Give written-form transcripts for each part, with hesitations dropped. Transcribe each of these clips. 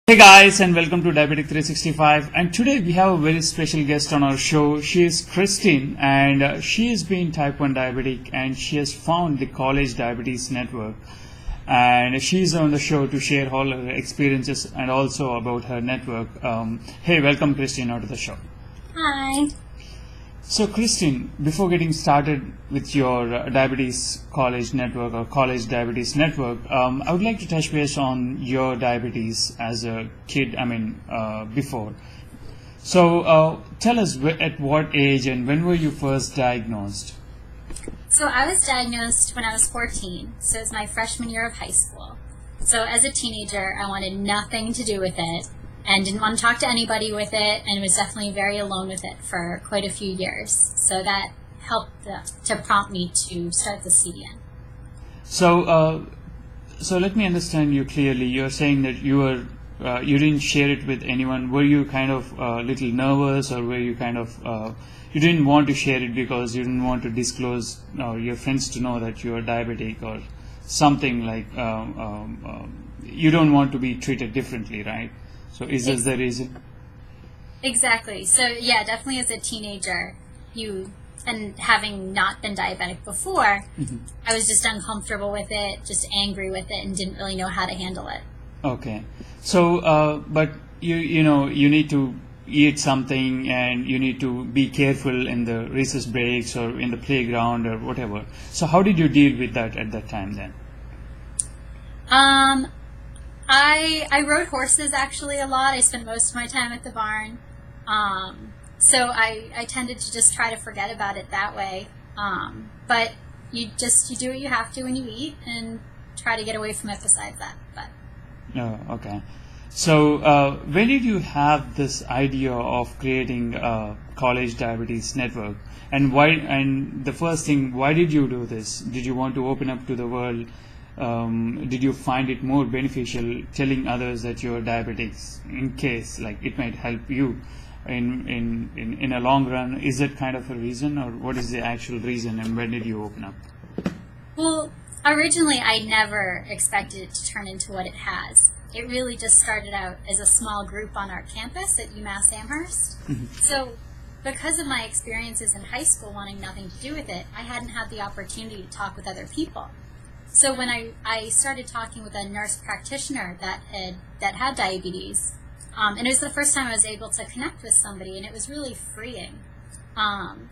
Hey guys, and welcome to Diabetic 365. And today we have a very special guest on our show. She is Christine, and she has been type 1 diabetic, and she has found the College Diabetes Network. And she's on the show to share all her experiences and also about her network. Hey, welcome Christine onto the show. Hi. So Christine, before getting started with your diabetes college network or college diabetes network, I would like to touch base on your diabetes as a kid, before. So tell us at what age and when were you first diagnosed? So I was diagnosed when I was 14, so it was my freshman year of high school. So as a teenager, I wanted nothing to do with it and didn't want to talk to anybody with it, and was definitely very alone with it for quite a few years. So that helped to prompt me to start the CDN. So let me understand you clearly. You're saying that you didn't share it with anyone. Were you kind of a little nervous, or were you kind of you didn't want to share it because you didn't want to disclose your friends to know that you are diabetic or something like you don't want to be treated differently, right? So is this the reason? Exactly. So yeah, definitely as a teenager, and having not been diabetic before, I was just uncomfortable with it, just angry with it, and didn't really know how to handle it. Okay. So, but you need to eat something, and you need to be careful in the recess breaks or in the playground or whatever. So how did you deal with that at that time then? I rode horses actually a lot. I spent most of my time at the barn. So I tended to just try to forget about it that way. But you do what you have to when you eat and try to get away from it besides that. Oh, okay. So when did you have this idea of creating a college diabetes network? And why? And the first thing, why did you do this? Did you want to open up to the world? Did you find it more beneficial telling others that you're diabetics in case like it might help you in a long run? Is that kind of a reason, or what is the actual reason, and when did you open up? Well, originally I never expected it to turn into what it has. It really just started out as a small group on our campus at UMass Amherst. So because of my experiences in high school wanting nothing to do with it, I hadn't had the opportunity to talk with other people. So when I started talking with a nurse practitioner that had diabetes, and it was the first time I was able to connect with somebody, and it was really freeing.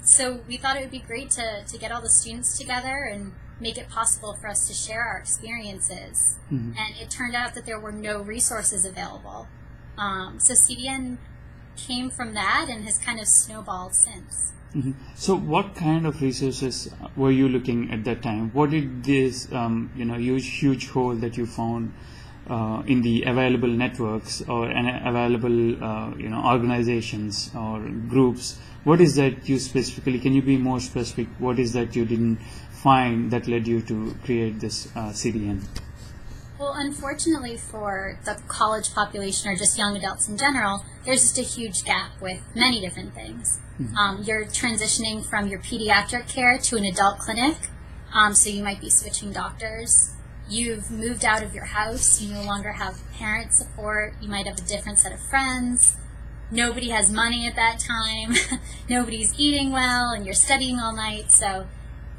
So we thought it would be great to get all the students together and make it possible for us to share our experiences. And it turned out that there were no resources available. So CDN came from that and has kind of snowballed since. So what kind of resources were you looking at that time? What did this huge hole that you found in the available networks or available organizations or groups? What is that you specifically, can you be more specific, what is that you didn't find that led you to create this CDN? Well, unfortunately for the college population or just young adults in general, there's just a huge gap with many different things. You're transitioning from your pediatric care to an adult clinic, so you might be switching doctors. You've moved out of your house, you no longer have parent support, you might have a different set of friends. Nobody has money at that time, nobody's eating well, and you're studying all night, so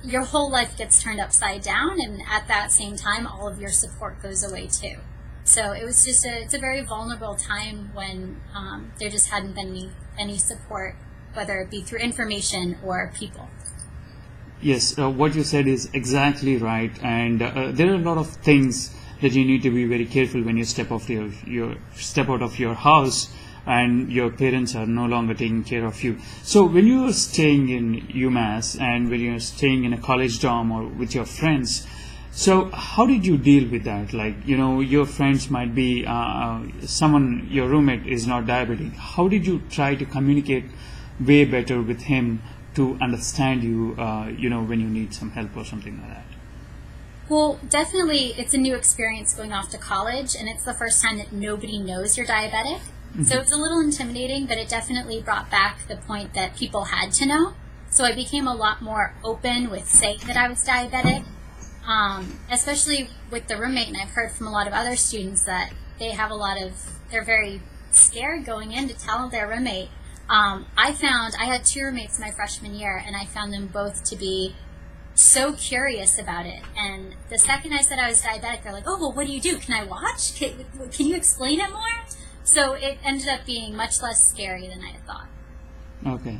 your whole life gets turned upside down, and at that same time, all of your support goes away too. So it was just it's a very vulnerable time when there just hadn't been any support, whether it be through information or people. Yes, what you said is exactly right, and there are a lot of things that you need to be very careful when you step out of your house and your parents are no longer taking care of you. So when you are staying in UMass and when you're staying in a college dorm or with your friends, so how did you deal with that? Like, your friends might be your roommate is not diabetic. How did you try to communicate way better with him to understand you, when you need some help or something like that? Well, definitely it's a new experience going off to college, and it's the first time that nobody knows you're diabetic. So it's a little intimidating, but it definitely brought back the point that people had to know. So I became a lot more open with saying that I was diabetic. especially with the roommate, and I've heard from a lot of other students that they're very scared going in to tell their roommate. I had 2 roommates my freshman year, and I found them both to be so curious about it. And the second I said I was diabetic, they're like, "Oh, well, what do you do? Can I watch? Can you explain it more?" So it ended up being much less scary than I had thought. Okay.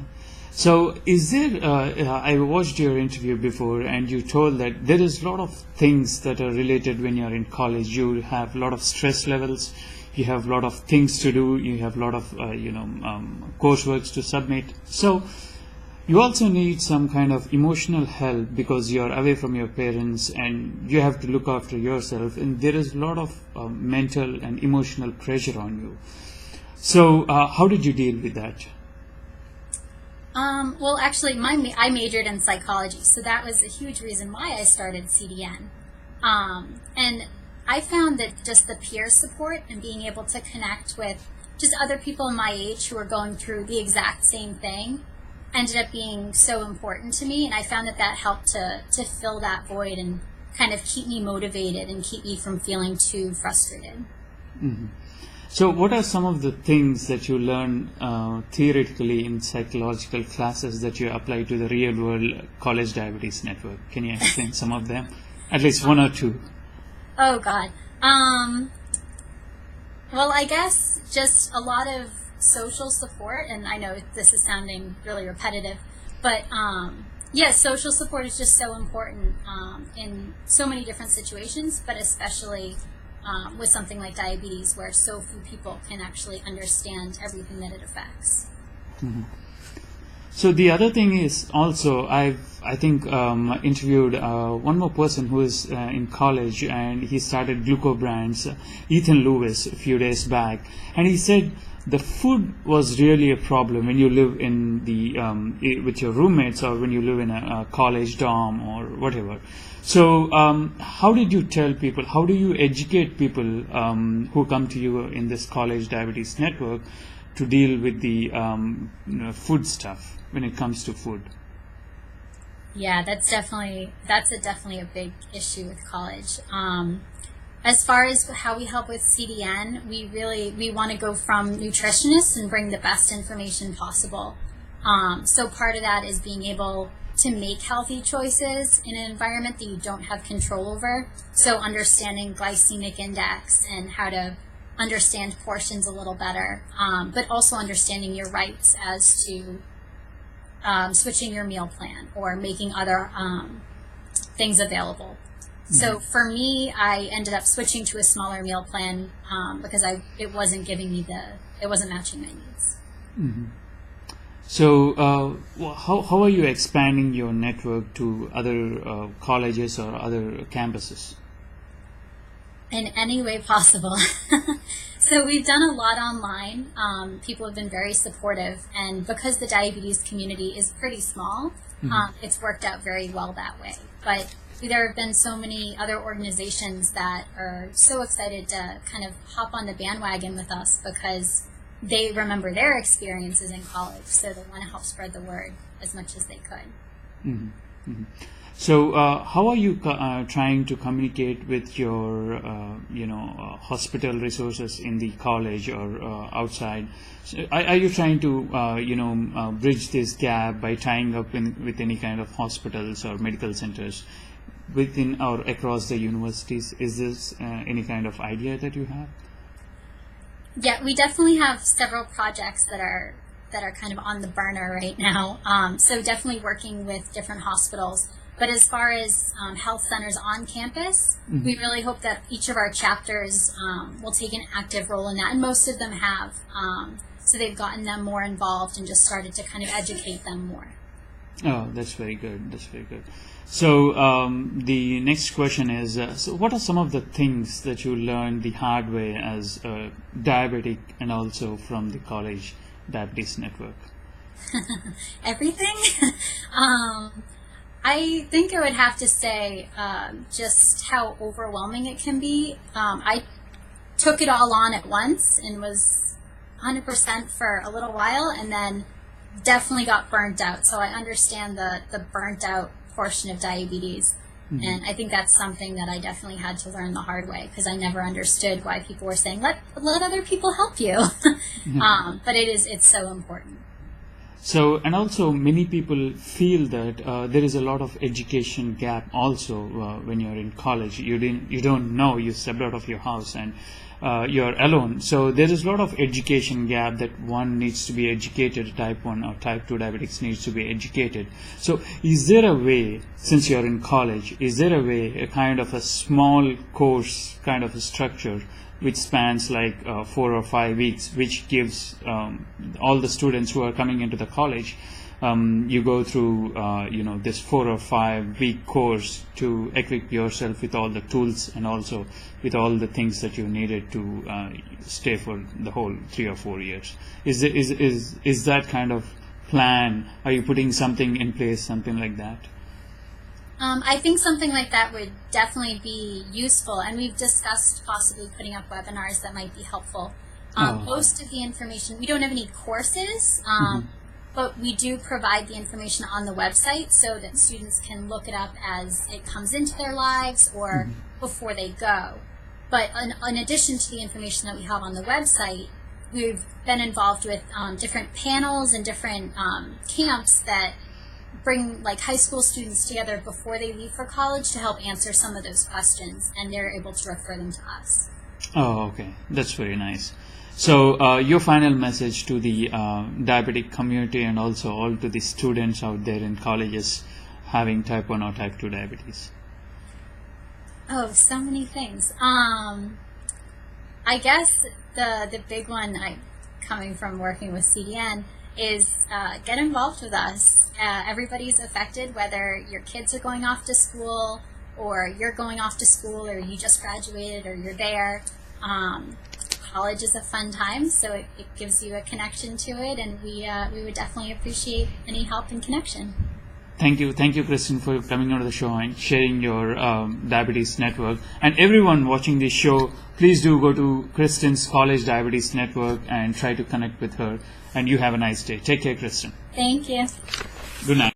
So is there, I watched your interview before, and you told that there is a lot of things that are related when you're in college. You have a lot of stress levels, you have a lot of things to do, you have a lot of, coursework to submit. So you also need some kind of emotional help because you're away from your parents and you have to look after yourself, and there is a lot of mental and emotional pressure on you. So how did you deal with that? Well, actually, I majored in psychology, so that was a huge reason why I started CDN. And I found that just the peer support and being able to connect with just other people my age who are going through the exact same thing ended up being so important to me, and I found that helped to fill that void and kind of keep me motivated and keep me from feeling too frustrated. Mm-hmm. So what are some of the things that you learn theoretically in psychological classes that you apply to the real world college diabetes network? Can you explain some of them? At least 1 or 2. Oh, God. Well, I guess just a lot of social support, and I know this is sounding really repetitive, but social support is just so important in so many different situations, but especially with something like diabetes, where so few people can actually understand everything that it affects. Mm-hmm. So the other thing is also, I think interviewed one more person who is in college, and he started Glucobrands, Ethan Lewis, a few days back, and he said the food was really a problem when you live in the with your roommates, or when you live in a college dorm or whatever. So how did you tell people, how do you educate people who come to you in this college diabetes network to deal with the food stuff when it comes to food? Yeah, that's definitely a big issue with college. As far as how we help with CDN, we want to go from nutritionists and bring the best information possible. So part of that is being able to make healthy choices in an environment that you don't have control over. So understanding glycemic index and how to understand portions a little better, but also understanding your rights as to switching your meal plan or making other things available. Mm-hmm. So for me, I ended up switching to a smaller meal plan because it wasn't matching my needs. Mm-hmm. So how are you expanding your network to other colleges or other campuses? In any way possible. So we've done a lot online. People have been very supportive, and because the diabetes community is pretty small, it's worked out very well that way. But there have been so many other organizations that are so excited to kind of hop on the bandwagon with us because they remember their experiences in college, so they want to help spread the word as much as they could. Mm-hmm. Mm-hmm. So how are you trying to communicate with your hospital resources in the college or outside? So are you trying to bridge this gap by tying up with any kind of hospitals or medical centers within or across the universities? Is this any kind of idea that you have? Yeah, we definitely have several projects that are kind of on the burner right now. So definitely working with different hospitals. But as far as health centers on campus, mm-hmm. we really hope that each of our chapters will take an active role in that. And most of them have. So they've gotten them more involved and just started to kind of educate them more. Oh, that's very good. That's very good. So the next question is, so what are some of the things that you learned the hard way as a diabetic and also from the college diabetes network? Everything? I think I would have to say just how overwhelming it can be. I took it all on at once and was 100% for a little while, and then definitely got burnt out. So I understand the burnt out portion of diabetes. And I think that's something that I definitely had to learn the hard way, because I never understood why people were saying, let other people help you. But it's so important. So, and also many people feel that there is a lot of education gap also when you're in college. You don't know, you stepped out of your house and you're alone. So there is a lot of education gap that one needs to be educated, type 1 or type 2 diabetics needs to be educated. So is there a way, since you're in college, is there a way, a kind of a small course kind of a structure which spans like 4 or 5 weeks, which gives all the students who are coming into the college, you go through this 4 or 5 week course to equip yourself with all the tools and also with all the things that you needed to stay for the whole 3 or 4 years. Is that kind of plan? Are you putting something in place, something like that? I think something like that would definitely be useful, and we've discussed possibly putting up webinars that might be helpful. Most of the information, we don't have any courses, but we do provide the information on the website so that students can look it up as it comes into their lives or before they go. But in addition to the information that we have on the website, we've been involved with different panels and different camps that bring like high school students together before they leave for college to help answer some of those questions, and they're able to refer them to us. Oh, okay. That's very nice. So your final message to the diabetic community and also all to the students out there in colleges having type 1 or type 2 diabetes? Oh, so many things. I guess the big one, coming from working with CDN, is get involved with us. Everybody's affected, whether your kids are going off to school or you're going off to school or you just graduated or you're there. College is a fun time, so it gives you a connection to it, and we would definitely appreciate any help and connection. Thank you, Kristen, for coming on to the show and sharing your diabetes network. And everyone watching this show, please do go to Kristen's College Diabetes Network and try to connect with her. And you have a nice day. Take care, Kristen. Thank you. Good night.